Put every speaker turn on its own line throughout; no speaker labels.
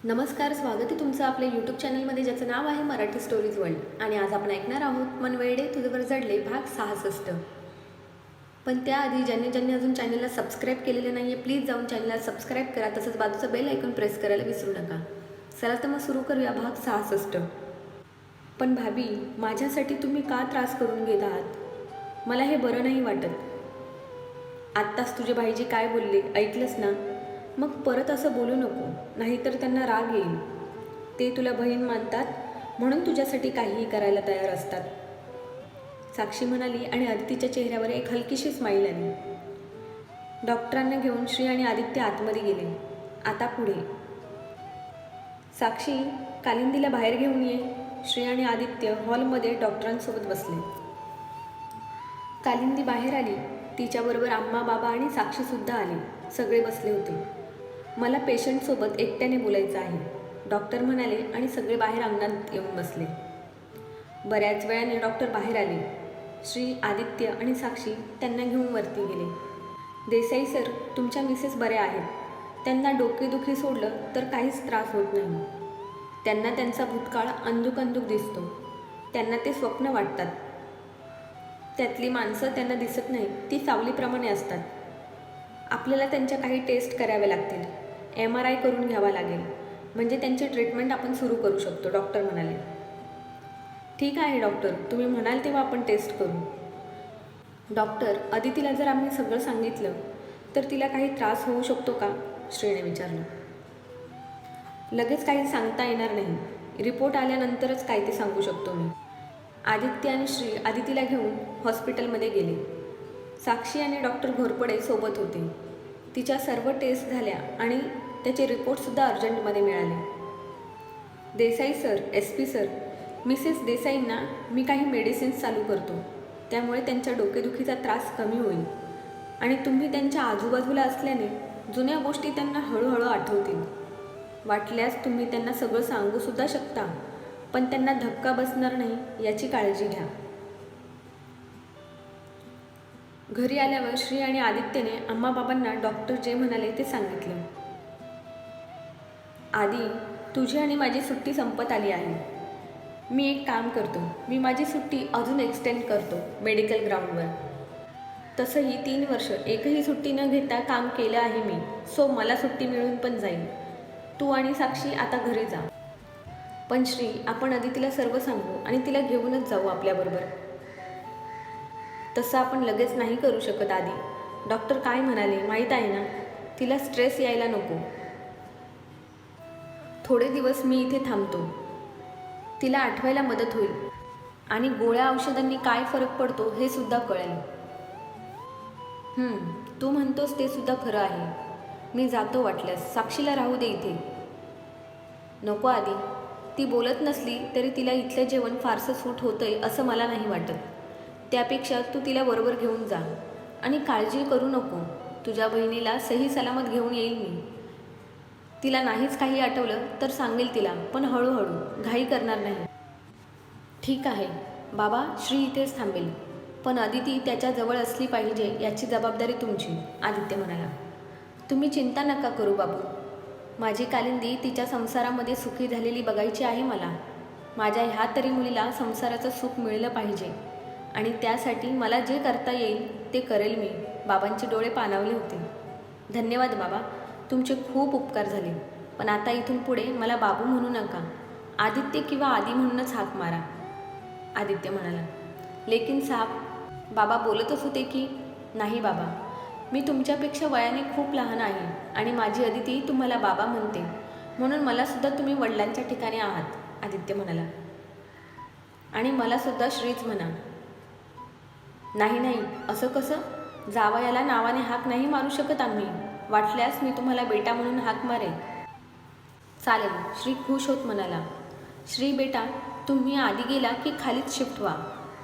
नमस्कार, स्वागत आहे तुमचं आपल्या यूट्यूब चॅनलमध्ये ज्याचं नाव आहे मराठी स्टोरीज वर्ल्ड. आणि आज आपण ऐकणार आहोत मनवेडे तुझ्यावर जडले भाग 66. पण त्याआधी ज्यांनी अजून चॅनलला सबस्क्राईब केलेलं नाही आहे, प्लीज जाऊन चॅनलला सबस्क्राईब करा. तसंच बाजूचं बेल ऐकून प्रेस करायला विसरू नका. चला तर मग सुरू करूया भाग 66. पण भाभी, माझ्यासाठी तुम्ही का त्रास करून घेत आहात? मला हे बरं नाही वाटत. आत्ताच तुझे भाईजी काय बोलले ऐकलंस ना? मग परत असं बोलू नको, नाहीतर त्यांना राग येईल. ते तुला बहीण मानतात म्हणून तुझ्यासाठी काहीही करायला तयार असतात. साक्षी म्हणाली आणि आदितीच्या चेहऱ्यावर एक हलकीशी स्माईल आली. डॉक्टरांना घेऊन श्री आणि आदित्य आतमध्ये गेले. आता पुढे. साक्षी, कालिंदीला बाहेर घेऊन ये. श्री आणि आदित्य हॉलमध्ये डॉक्टरांसोबत बसले. कालिंदी बाहेर आली. तिच्याबरोबर आम्मा, बाबा आणि साक्षीसुद्धा आली. सगळे बसले होते. मला पेशंटसोबत एकट्याने बोलायचं आहे, डॉक्टर म्हणाले आणि सगळे बाहेर अंगणात येऊन बसले. बऱ्याच वेळाने डॉक्टर बाहेर आले. श्री, आदित्य आणि साक्षी त्यांना घेऊन वरती गेले. देसाई सर, तुमच्या मिसेस बऱ्या आहेत. त्यांना डोकेदुखी सोडलं तर काहीच त्रास होत नाही. त्यांना त्यांचा भूतकाळ अंधुक दिसतो. त्यांना ते स्वप्न वाटतात. त्यातली माणसं त्यांना दिसत नाही, ती सावलीप्रमाणे असतात. आपल्याला त्यांच्या काही टेस्ट कराव्या लागतील. MRI करून घ्यावा लागेल, म्हणजे त्यांची ट्रीटमेंट आपण सुरू करू शकतो, डॉक्टर म्हणाले. ठीक आहे डॉक्टर, तुम्ही म्हणाल तेव्हा आपण टेस्ट करू. डॉक्टर, अदितीला जर आम्ही सगळं सांगितलं तर तिला काही त्रास होऊ शकतो का? श्रीने विचारलं. लगेच काही सांगता येणार नाही. रिपोर्ट आल्यानंतरच काय ते सांगू शकतो मी. आदित्य आणि श्री आदितीला घेऊन हॉस्पिटलमध्ये गेले. साक्षी आणि डॉक्टर घोरपडे सोबत होते. तिच्या सर्व टेस्ट झाल्या आणि त्याचे रिपोर्टसुद्धा अर्जंटमध्ये मिळाले. Desai sir, SP sir, Mrs देसाईंना मी काही मेडिसिन्स चालू करतो, त्यामुळे त्यांच्या डोकेदुखीचा त्रास कमी होईल. आणि तुम्ही त्यांच्या आजूबाजूला असल्याने जुन्या गोष्टी त्यांना हळूहळू आठवतील. वाटल्यास तुम्ही त्यांना सगळं सांगूसुद्धा शकता, पण त्यांना धक्का बसणार नाही याची काळजी घ्या. घरी आल्यावर श्री आणि आदित्यने आम्हा बाबांना डॉक्टर जे म्हणाले ते सांगितले. आदी, तुझी आणि माझी सुट्टी संपत आली आहे. मी एक काम करतो, मी माझी सुट्टी अजून एक्सटेंड करतो मेडिकल ग्राउंडवर. तसंही 3 वर्ष एकही सुट्टी न घेता काम केलं आहे मी, सो मला सुट्टी मिळून पण जाईल. तू आणि साक्षी आता घरी जा. पण श्री, आपण अदितीला सर्व सांगू आणि तिला घेऊनच जाऊ आपल्याबरोबर. तसं आपण लगेच नाही करू शकत आदी. डॉक्टर काय म्हणाले माहीत आहे ना? तिला स्ट्रेस यायला नको. थोडे दिवस मी इथे थांबतो. तिला आठवायला मदत होईल आणि गोळ्या औषधांनी काय फरक पडतो हे सुद्धा कळेल. तू म्हणतोस ते सुद्धा खरं आहे. मी जातो, वाटल्यास साक्षीला राहू दे इथे. नको आदी, ती बोलत नसली तरी तिला इथलं जेवण फारसं सूट होतंय असं मला नाही वाटत. त्यापेक्षा तू तिला बरोबर घेऊन जा आणि काळजी करू नको. तुझ्या बहिणीला सही सलामत घेऊन येईल मी. तिला नाहीच काही आठवलं तर सांगेल तिला, पण हळूहळू, घाई करणार नाही. ठीक आहे बाबा, श्री इथेच थांबेल, पण अदिती त्याच्याजवळ असली पाहिजे याची जबाबदारी तुमची, आदित्य म्हणाला. तुम्ही चिंता नका करू बाबू. माझी कालिंदी तिच्या संसारामध्ये सुखी झालेली बघायची आहे मला. माझ्या ह्या तरी मुलीला संसाराचं सुख मिळलं पाहिजे आणि त्यासाठी मला जे करता येईल ते करेल मी. बाबांचे डोळे पाणावले होते. धन्यवाद बाबा, तुमचे खूप उपकार झाले. पण आता इथून पुढे मला बाबू म्हणू नका, आदित्य किंवा आदी म्हणूनच हाक मारा, आदित्य म्हणाला. लेकिन साहब, बाबा बोलतच होते की. नाही बाबा, मी तुमच्यापेक्षा वयाने खूप लहान आहे आणि माझी अदिती तुम्हाला बाबा म्हणते, म्हणून मलासुद्धा तुम्ही वडिलांच्या ठिकाणी आहात, आदित्य म्हणाला. आणि मलासुद्धा श्रीच म्हणा. नाही, असं कसं? जावयाला नावाने हाक नाही मारू शकत आम्ही. वाटल्यास मी तुम्हाला बेटा म्हणून हाक मारेन. चालेल, श्री खुश होत म्हणाला. श्री बेटा, तुम्ही आधी गेला की खालीच शिफ्ट व्हा,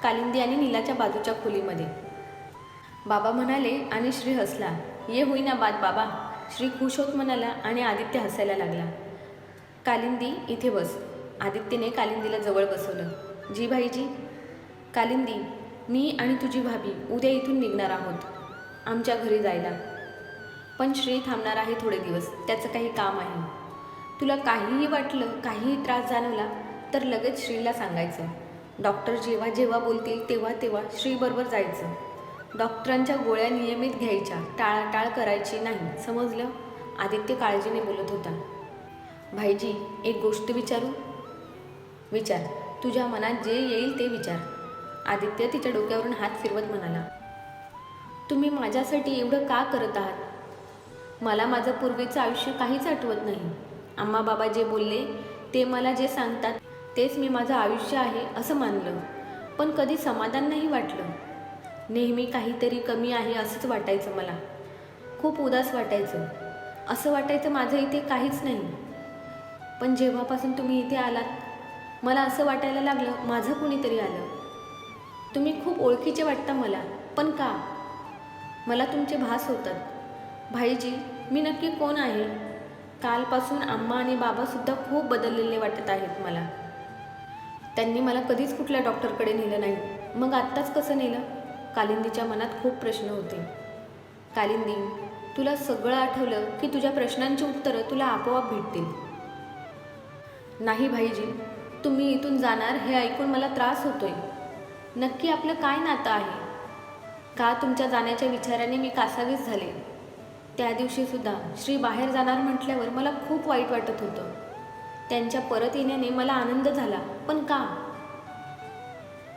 कालिंदी आणि नीलाच्या बाजूच्या खोलीमध्ये, बाबा म्हणाले आणि श्री हसला. ये होईना बात बाबा, श्री खुश होत म्हणाला आणि आदित्य हसायला लागला. कालिंदी इथे बस. आदित्यने कालिंदीला जवळ बसवलं. जी भाईजी. कालिंदी, मी आणि तुझी भाभी उद्या इथून निघणार आहोत आमच्या घरी जायला. पण श्री थांबणार आहे थोडे दिवस, त्याचं काही काम आहे. तुला काहीही वाटलं, काहीही त्रास जाणवला तर लगेच श्रीला सांगायचं. डॉक्टर जेव्हा जेव्हा बोलतील तेव्हा तेव्हा श्रीबरोबर जायचं. डॉक्टरांच्या गोळ्या नियमित घ्यायच्या, टाळाटाळ करायची नाही, समजलं? आदित्य काळजीने बोलत होता. भाईजी, एक गोष्ट विचारू? विचार, तुझ्या मनात जे येईल ते विचार. आदित्य तिच्या डोक्यावरून हात फिरवत म्हणाला. तुम्ही माझ्यासाठी एवढं का करत आहात? मला माझं पूर्वीचं आयुष्य काहीच आठवत नाही. आम्हा बाबा जे बोलले ते मला जे सांगतात तेच मी माझं आयुष्य आहे असं मानलं. पण कधी समाधान नाही वाटलं. नेहमी काहीतरी कमी आहे असंच वाटायचं मला. खूप उदास वाटायचं. असं वाटायचं माझं इथे काहीच नाही. पण जेव्हापासून तुम्ही इथे आलात मला असं वाटायला लागलं माझं कुणीतरी आलं. तुम्ही खूप ओळखीचे वाटता मला. पण का? मला तुमचे भास होतात. भाईजी, मी नक्की कोण आहे? कालपासून आम्हा आणि बाबासुद्धा खूप बदललेले वाटत आहेत मला. त्यांनी मला कधीच कुठल्या डॉक्टरकडे नेलं नाही. मग आत्ताच कसं नेलं? कालिंदीच्या मनात खूप प्रश्न होते. कालिंदी, तुला सगळं आठवलं की तुझ्या प्रश्नांची उत्तरं तुला आपोआप भेटतील. नाही भाईजी, तुम्ही इथून जाणार हे ऐकून मला त्रास होतोय. नक्की आपलं काय नातं आहे? का तुमच्या जाण्याच्या विचाराने मी कासावीस झाले? त्या दिवशीसुद्धा श्री बाहेर जाणार म्हटल्यावर मला खूप वाईट वाटत होतं. त्यांच्या परत येण्याने मला आनंद झाला. पण का?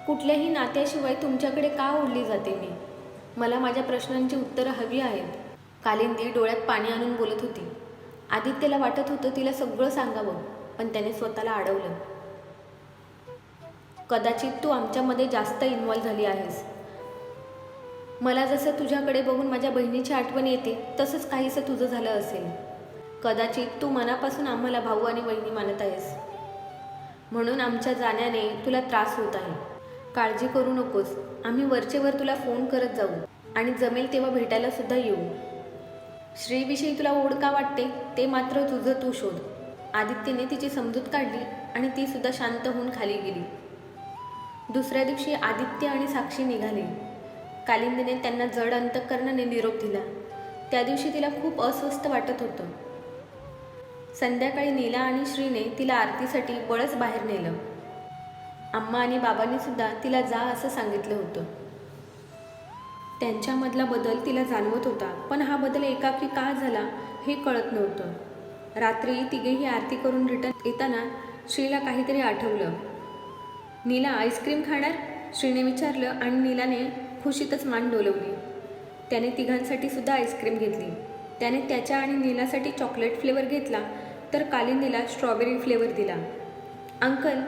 कुठल्याही नात्याशिवाय तुमच्याकडे का ओढली जाते मी? मला माझ्या प्रश्नांची उत्तरं हवी आहेत. कालिंदी डोळ्यात पाणी आणून बोलत होती. आदित्यला वाटत होतं तिला सगळं सांगावं, पण त्याने स्वतःला अडवलं. कदाचित तू आमच्यामध्ये जास्त इन्व्हॉल्व झाली आहेस. मला जसं तुझ्याकडे बघून माझ्या बहिणीची आठवण येते तसंच काहीसं तुझं झालं असेल. कदाचित तू मनापासून आम्हाला भाऊ आणि बहिणी मानत आहेस. म्हणून आमच्या जाण्याने तुला त्रास होत आहे. काळजी करू नकोस. आम्ही वरचेवर तुला फोन करत जाऊ आणि जमेल तेव्हा भेटायला सुद्धा येऊ. श्रीविषयी तुला ओढ का वाटते ते मात्र तुझं तू शोध. आदित्यने तिची समजूत काढली आणि ती सुद्धा शांत होऊन खाली गेली. दुसऱ्या दिवशी आदित्य आणि साक्षी निघाले. कालिंदीने त्यांना जड अंतःकरणाने निरोप दिला. त्या दिवशी तिला खूप अस्वस्थ वाटत होतं. संध्याकाळी नीला आणि श्रीने तिला आरतीसाठी बळच बाहेर नेलं. आम्मा आणि बाबांनी सुद्धा तिला जा असं सांगितलं होतं. त्यांच्यामधला बदल तिला जाणवत होता, पण हा बदल एकाकी का झाला हे कळत नव्हतं. रात्री तिघेही आरती करून रिटर्न येताना श्रीला काहीतरी आठवलं. नीला आईस्क्रीम खाणार? श्रीने विचारलं आणि नीलाने खुशीतच मान डोलवली. त्याने तिघांसाठी सुद्धा आईस्क्रीम घेतली. त्याने त्याच्या आणि नीलासाठी चॉकलेट फ्लेवर घेतला तर कालिंदीला स्ट्रॉबेरी फ्लेवर दिला. अंकल,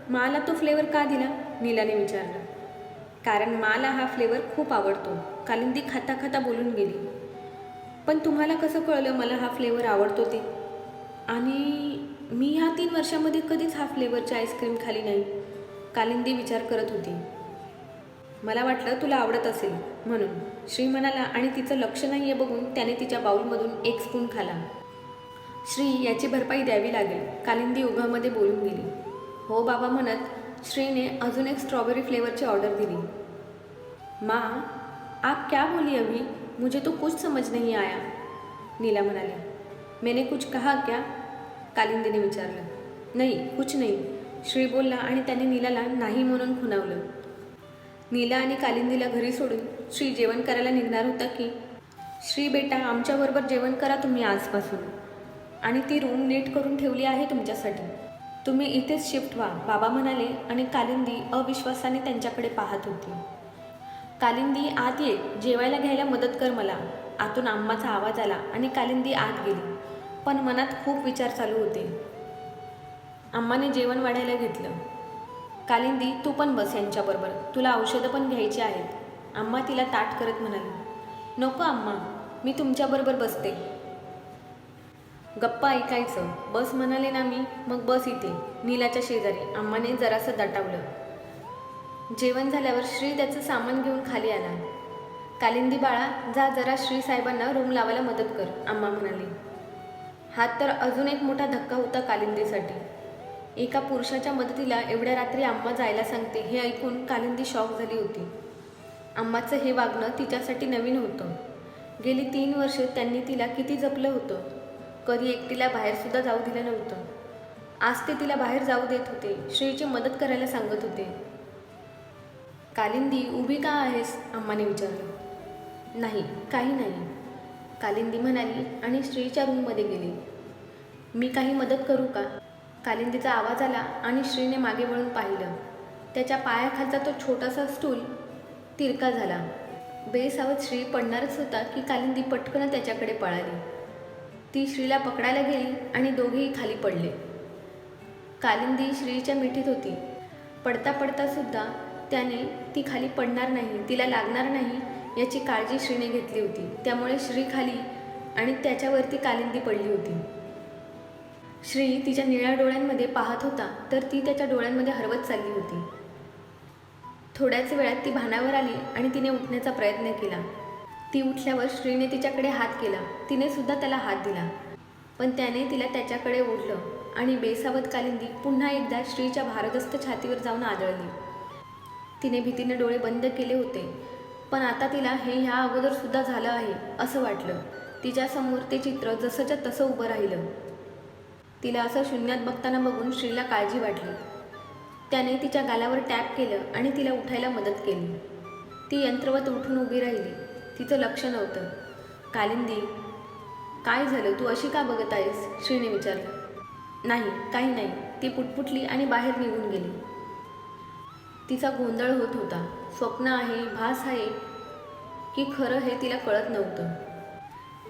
मला तो फ्लेवर का दिला? नीलाने विचारलं. कारण मला हा फ्लेवर खूप आवडतो, कालिंदी खाता खाता बोलून गेली. पण तुम्हाला कसं कळलं मला हा फ्लेवर आवडतो ते? आणि मी ह्या 3 वर्षामध्ये कधीच हा फ्लेवरची आईस्क्रीम खाली नाही, कालिंदी विचार करत होती. मला वाटलं तुला आवडत असेल म्हणून, श्री म्हणाला आणि तिचं लक्ष नाही आहे बघून त्याने तिच्या बाऊलमधून 1 स्पून खाला. श्री, याची भरपाई द्यावी लागेल, कालिंदी ओघामध्ये बोलून गेली. हो बाबा म्हणत श्रीने अजून 1 स्ट्रॉबेरी फ्लेवरची ऑर्डर दिली. माँ, आप क्या बोली अभी? मुझे तो कुछ समझ नहीं आया, नीला म्हणाली. मैंने कुछ कहा क्या? कालिंदीने विचारलं. नाही, कुछ नहीं, श्री बोलला आणि त्याने नीलाला नाही म्हणून खुणावलं. नीला आणि कालिंदीला घरी सोडून श्री जेवण करायला निघणार होता की, श्री बेटा, आमच्याबरोबर जेवण करा तुम्ही आजपासून, आणि ती रूम नीट करून ठेवली आहे तुमच्यासाठी. तुम्ही इथेच शिफ्ट व्हा, बाबा म्हणाले आणि कालिंदी अविश्वासाने त्यांच्याकडे पाहत होती. कालिंदी, आत ये, जेवायला घ्यायला मदत कर मला. आतून आम्माचा आवाज आला आणि कालिंदी आत गेली, पण मनात खूप विचार चालू होते. आम्माने जेवण वाढायला घेतलं. कालिंदी, तू पण बस यांच्याबरोबर, तुला औषधं पण घ्यायची आहेत, आम्मा तिला ताट करत म्हणाली. नको आम्मा, मी तुमच्याबरोबर बसते. गप्पा ऐकायचं, बस म्हणाले ना मी, मग बस इथे नीलाच्या शेजारी, आम्माने जरासं दटावलं. जेवण झाल्यावर श्री त्याचं सामान घेऊन खाली आला. कालिंदी बाळा, जा जरा श्री साहेबांना रूम लावायला मदत कर, आम्मा म्हणाली. हा तर अजून एक मोठा धक्का होता कालिंदीसाठी. एका पुरुषाच्या मदतीला एवढ्या रात्री आम्मा जायला सांगते हे ऐकून कालिंदी शॉक झाली होती. आम्माचं हे वागणं तिच्यासाठी नवीन होतं. गेली 3 वर्ष त्यांनी तिला किती जपलं होतं. कधी एकटीला बाहेरसुद्धा जाऊ दिलं नव्हतं. आज ते तिला बाहेर जाऊ देत होते. श्रीची मदत करायला सांगत होते. कालिंदी, उभी का आहेस? अम्माने विचारलं. नाही, काही नाही, कालिंदी म्हणाली आणि श्रीच्या रूममध्ये गेली. मी काही मदत करू का? कालिंदीचा आवाज आला आणि श्रीने मागे वळून पाहिलं. त्याच्या पायाखालचा तो छोटासा स्टूल तिरका झाला. बेसावध श्री पडणारच होता की कालिंदी पटकन त्याच्याकडे पळाली. ती श्रीला पकडायला गेली आणि दोघेही खाली पडले. कालिंदी श्रीच्या मिठीत होती. पडता पडता सुद्धा त्याने ती खाली पडणार नाही, तिला लागणार नाही याची काळजी श्रीने घेतली होती. त्यामुळे श्री खाली आणि त्याच्यावरती कालिंदी पडली होती. श्री तिच्या निळ्या डोळ्यांमध्ये पाहत होता तर ती त्याच्या डोळ्यांमध्ये हरवत चालली होती. थोड्याच वेळात ती भानावर आली आणि तिने उठण्याचा प्रयत्न केला. ती उठल्यावर श्रीने तिच्याकडे हात केला. तिने सुद्धा त्याला हात दिला, पण त्याने तिला त्याच्याकडे ओढलं आणि बेसावध कालिंदी पुन्हा एकदा श्रीच्या भारदस्त छातीवर जाऊन आदळली. तिने भीतीने डोळे बंद केले होते, पण आता तिला हे ह्या अगोदर सुद्धा झालं आहे असं वाटलं. तिच्यासमोर ते चित्र जसंच्या तसं उभं राहिलं. तिला असं शून्यात बघताना बघून श्रीला काळजी वाटली. त्याने तिच्या गालावर टॅप केलं आणि तिला उठायला मदत केली. ती यंत्रवत उठून उभी राहिली. तिचं लक्ष नव्हतं. कालिंदी, काय झालं? तू अशी का बघत आहेस? श्रीने विचारलं. नाही, काही नाही, ती पुटपुटली आणि बाहेर निघून गेली. तिचा गोंधळ होत होता. स्वप्न आहे, भास आहे की खरं हे तिला कळत नव्हतं.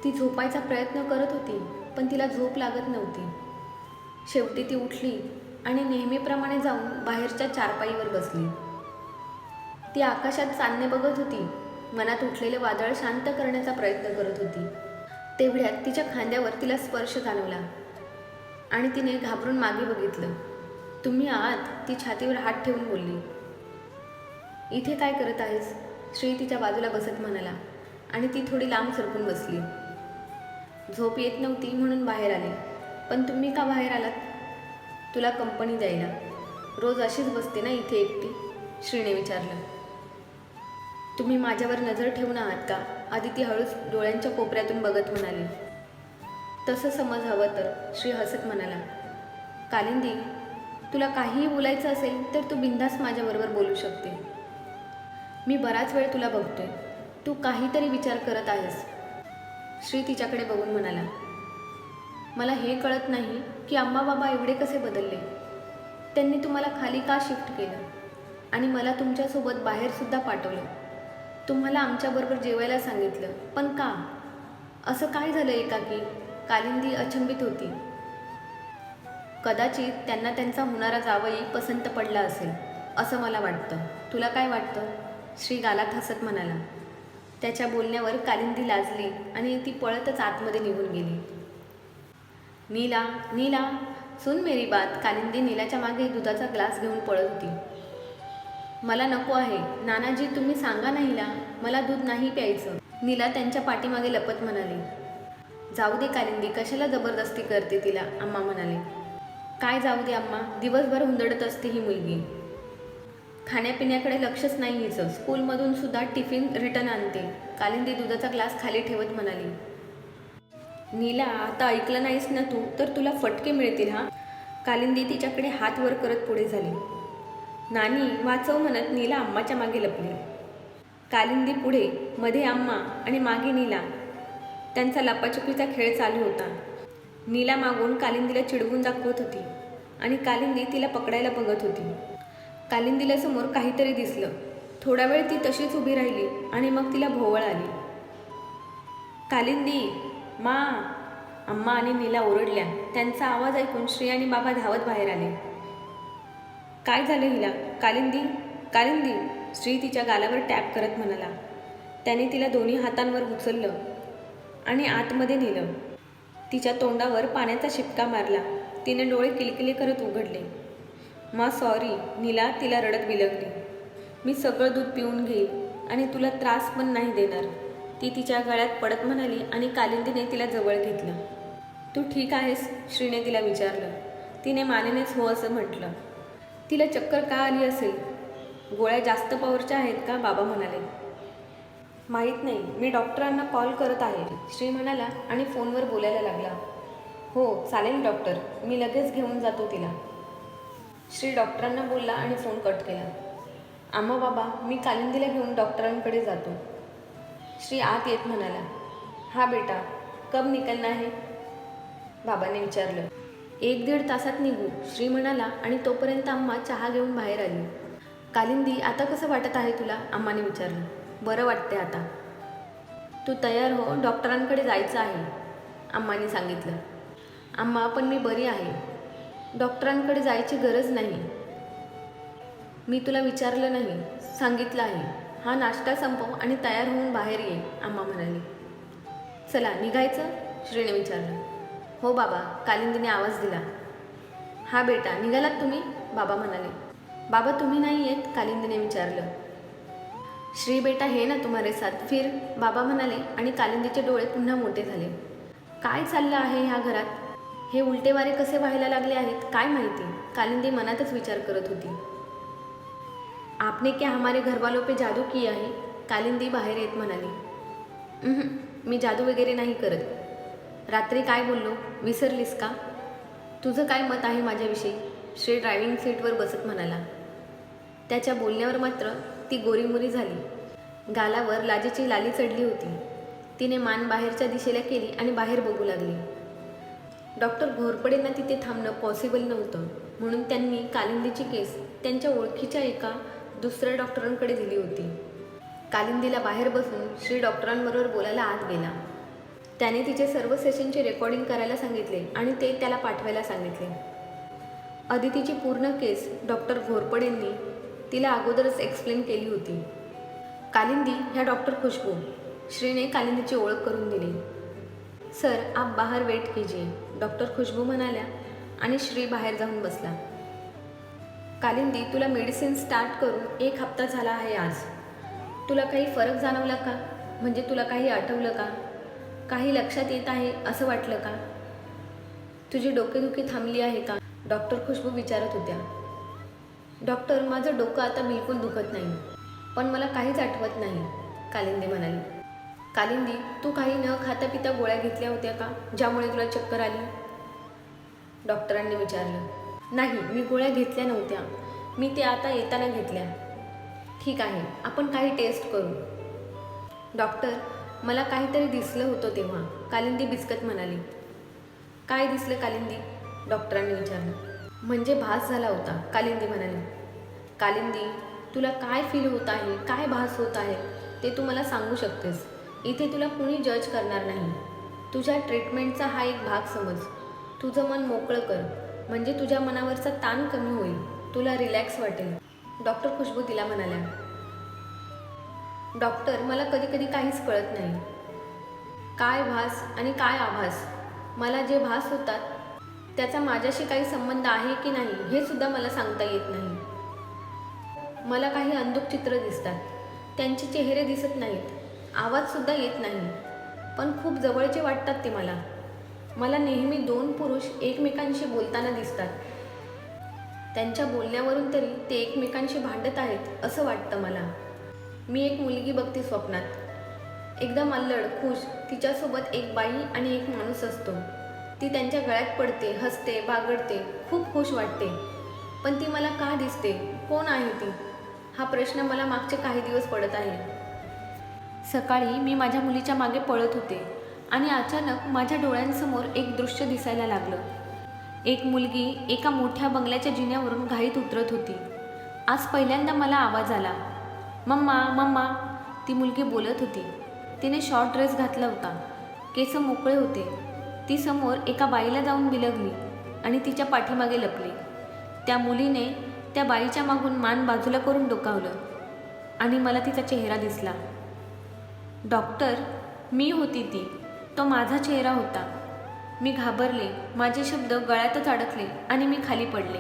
ती झोपायचा प्रयत्न करत होती, पण तिला झोप लागत नव्हती. शेवटी ती उठली आणि नेहमीप्रमाणे जाऊन बाहेरच्या चारपाईवर बसली. ती आकाशात चांदणे बघत होती. मनात उठलेले वादळ शांत करण्याचा प्रयत्न करत होती. तेवढ्यात तिच्या खांद्यावर तिला स्पर्श जाणवला आणि तिने घाबरून मागे बघितलं. तुम्ही आहात? ती छातीवर हात ठेवून बोलली. इथे काय करत आहेस? श्री तिच्या बाजूला बसत म्हणाला आणि ती थोडी लांब सरकून बसली. झोप येत नव्हती म्हणून बाहेर आले. पण तुम्ही का बाहेर आलात? तुला कंपनी द्यायला. रोज अशीच बसते ना इथे एकटी? श्रीने विचारलं. तुम्ही माझ्यावर नजर ठेवून आहात का? आधी ती हळूच डोळ्यांच्या कोपऱ्यातून बघत म्हणाली. तसं समज हवं तर, श्री हसत म्हणाला. कालिंदी, तुला काहीही बोलायचं असेल तर तू बिनधास्त माझ्याबरोबर बोलू शकते. मी बराच वेळ तुला बघतोय. तू काहीतरी विचार करत आहेस. श्री तिच्याकडे बघून म्हणाला. मला हे कळत नाही की अम्मा बाबा एवढे कसे बदलले. त्यांनी तुम्हाला खाली का शिफ्ट केलं आणि मला तुमच्यासोबत बाहेरसुद्धा पाठवलं. तुम्हाला आमच्याबरोबर जेवायला सांगितलं, पण का? असं काय झालं एकाकी? कालिंदी अचंबित होती. कदाचित त्यांना त्यांचा होणारा जावई पसंत पडला असेल असं मला वाटतं. तुला काय वाटतं? श्री गालात हसत म्हणाला. त्याच्या बोलण्यावर कालिंदी लाजली आणि ती पळतच आतमध्ये निघून गेली. नीला, नीला, सुन मेरी बात. कालिंदी नीलाच्या मागे दुधाचा ग्लास घेऊन पळत होती. मला नको आहे. नानाजी, तुम्ही सांगा ना हिला, मला दूध नाही प्यायचं. नीला त्यांच्या पाठीमागे लपत म्हणाली. जाऊ दे कालिंदी, कशाला जबरदस्ती करते तिला, अम्मा म्हणाले. काय जाऊ दे अम्मा? दिवसभर हुंदडत असते ही मुलगी. खाण्यापिण्याकडे लक्षच नाही हिचं. स्कूलमधून सुद्धा टिफिन रिटर्न आणते. कालिंदी दुधाचा ग्लास खाली ठेवत म्हणाली. नीला, आता ऐकलं नाहीस ना तू तर तुला फटके मिळतील हा. कालिंदी तिच्याकडे हात वर करत पुढे झाली. नानी, वाचव म्हणत नीला अम्माच्या मागे लपली. कालिंदी पुढे, मध्ये अम्मा आणि मागे नीला. त्यांचा लपाछुपीचा खेळ चालू होता. नीला मागून कालिंदीला चिडवून दाखवत होती आणि कालिंदी तिला पकडायला बघत होती. कालिंदीला समोर काहीतरी दिसलं. थोडा वेळ ती तशीच उभी राहिली आणि मग तिला भोवळ आली. कालिंदी, मा! अम्मा आणि नीला ओरडल्या. त्यांचा आवाज ऐकून श्री आणि बाबा धावत बाहेर आले. काय झालं हिला? कालिंदी, कालिंदी, श्री तिच्या गालावर टॅप करत म्हणाला. त्याने तिला दोन्ही हातांवर उचललं आणि आतमध्ये नेलं. तिच्या तोंडावर पाण्याचा शिपका मारला. तिने डोळे किलकिले करत उघडले. मा सॉरी. नीला तिला रडत बिलगली. मी सगळं दूध पिऊन घेईल आणि तुला त्रास पण नाही देणार, ती तिच्या गळ्यात पडत म्हणाली आणि कालिंदीने तिला जवळ घेतलं. तू ठीक आहेस? श्रीने तिला विचारलं. तिने मानेनेच हो असं म्हटलं. तिला चक्कर का आली असेल? गोळ्या जास्त पॉवरच्या आहेत का? बाबा म्हणाले. माहीत नाही, मी डॉक्टरांना कॉल करत आहे, श्री म्हणाला आणि फोनवर बोलायला लागला. हो चालेल डॉक्टर, मी लगेच घेऊन जातो तिला. श्री डॉक्टरांना बोलला आणि फोन कट केला. आम्हा बाबा, मी कालिंदीला घेऊन डॉक्टरांकडे जातो. श्री आत येत म्हणाला. हा बेटा, कब निकलना है? बाबांनी विचारलं. 1-1.5 तासात निघू, श्री म्हणाला आणि तोपर्यंत अम्मा चहा घेऊन बाहेर आली. कालिंदी, आता कसं वाटत आहे तुला? अम्माने विचारलं. बरं वाटते आता. तू तयार हो, डॉक्टरांकडे जायचं आहे, अम्माने सांगितलं. अम्मा, पण मी बरी आहे. डॉक्टरांकडे जायची गरज नाही. मी तुला विचारलं नाही, सांगितलं आहे. हा नाश्ता संपव आणि तयार होऊन बाहेर ये, अम्मा म्हणाली. चला निघायचं? श्रीने विचारलं. हो बाबा, कालिंदीने आवाज दिला. हा बेटा, निघालात तुम्ही? बाबा म्हणाले. बाबा तुम्ही नाही येत? कालिंदीने विचारलं. श्री बेटा हे ना तुम्हारे साथ फिर, बाबा म्हणाले आणि कालिंदीचे डोळे पुन्हा मोठे झाले. काय चाललं आहे ह्या घरात? हे उलटे वारे कसे व्हायला लागले आहेत काय माहिती, कालिंदी मनातच विचार करत होती. आपने क्या हमारे घरवालों पे जादू किया है? कालिंदी बाहेर येत म्हणाली. मी जादू वगैरे नाही करत. रात्री काय बोललो, विसरलीस का? तुझं काय मत आहे माझ्याविषयी? श्री ड्रायव्हिंग सीटवर बसत म्हणाला. त्याच्या बोलण्यावर मात्र ती गोरीमोरी झाली. गालावर लाजेची लाली चढली होती. तिने मान बाहेरच्या दिशेला केली आणि बाहेर बघू लागली. डॉक्टर घोरपडेंना तिथे थांबणं पॉसिबल नव्हतं, म्हणून त्यांनी कालिंदीची केस त्यांच्या ओळखीच्या एका दुसऱ्या डॉक्टरांकडे दिली होती. कालिंदीला बाहेर बसून श्री डॉक्टरांबरोबर बोलायला आत गेला. त्याने तिचे सर्व सेशनचे रेकॉर्डिंग करायला सांगितले आणि ते त्याला पाठवायला सांगितले. अदितीची पूर्ण केस डॉक्टर घोरपडेंनी तिला अगोदरच एक्सप्लेन केली होती. कालिंदी ह्या डॉक्टर खुशबू. श्रीने कालिंदीची ओळख करून दिली. सर, आप बाहर वेट कीजिए, डॉक्टर खुशबू म्हणाल्या आणि श्री बाहेर जाऊन बसला. कालिंदी, तुला मेडिसिन स्टार्ट करून 1 हप्ता झाला आहे आज. तुला काही फरक जाणवला का? म्हणजे तुला काही आठवलं का? काही लक्षात येत आहे असं वाटलं का? तुझी डोकेदुखी थांबली आहे का? डॉक्टर खुशबू विचारत होत्या. डॉक्टर, माझं डोकं आता बिलकुल दुखत नाही, पण मला काहीच आठवत नाही, कालिंदी म्हणाली. कालिंदी, तू काही न खाता पिता गोळ्या घेतल्या होत्या का, ज्यामुळे तुला चक्कर आली? डॉक्टरांनी विचारलं. नाही, मी गोळ्या घेतल्या नव्हत्या. मी ते आता येताना घेतल्या. ठीक आहे, आपण काही टेस्ट करू. डॉक्टर, मला काहीतरी दिसलं होतं तेव्हा, कालिंदी बिचकत म्हणाली. काय दिसलं कालिंदी? डॉक्टरांनी विचारलं. म्हणजे भास झाला होता, कालिंदी म्हणाली. कालिंदी, तुला काय फील होत आहे, काय भास होत आहे ते तू मला सांगू शकतेस. इथे तुला कुणी जज करणार नाही. तुझ्या ट्रीटमेंटचा हा एक भाग समज. तुझं मन मोकळं कर, म्हणजे तुझ्या मनावरचा ताण कमी होईल, तुला रिलॅक्स वाटेल, डॉक्टर खुशबू तिला म्हणाल्या. डॉक्टर, मला कधी कधी काहीच कळत नाही. काय भास आणि काय आभास? मला जे भास होतात त्याचा माझ्याशी काही संबंध आहे की नाही हे सुद्धा मला सांगता येत नाही. मला काही अंधुक चित्र दिसतात, त्यांचे चेहरे दिसत नाहीत, आवाजसुद्धा येत नाही, पण खूप जवळचे वाटतात ते मला. मला नेहमी 2 पुरुष एकमेकांशी बोलताना दिसतात. त्यांच्या बोलण्यावरून तरी ते एकमेकांशी भांडत आहेत असं वाटतं मला. मी एक मुलगी बघते स्वप्नात, एकदम अल्लड, खुश. तिच्यासोबत एक बाई आणि एक माणूस असतो. ती त्यांच्या गळ्यात पडते, हसते, बागडते, खूप खुश वाटते. पण ती मला का दिसते? कोण आहे ती? हा प्रश्न मला मागचे काही दिवस पडत आहे. सकाळी मी माझ्या मुलीच्या मागे पळत होते आणि अचानक माझ्या डोळ्यांसमोर एक दृश्य दिसायला लागलं. एक मुलगी एका मोठ्या बंगल्याच्या जिन्यावरून घाईत उतरत होती. आज पहिल्यांदा मला आवाज आला. मम्मा, मम्मा, ती मुलगी बोलत होती. तिने शॉर्ट ड्रेस घातला होता, केस मोकळे होते. ती समोर एका बाईला जाऊन बिलगली आणि तिच्या पाठीमागे लपली. त्या मुलीने त्या बाईच्या मागून मान बाजूला करून डोकावलं आणि मला तिचा चेहरा दिसला. डॉक्टर, मी होती ती. तो माझा चेहरा होता. मी घाबरले, माझे शब्द गळ्यातच अडकले आणि मी खाली पडले.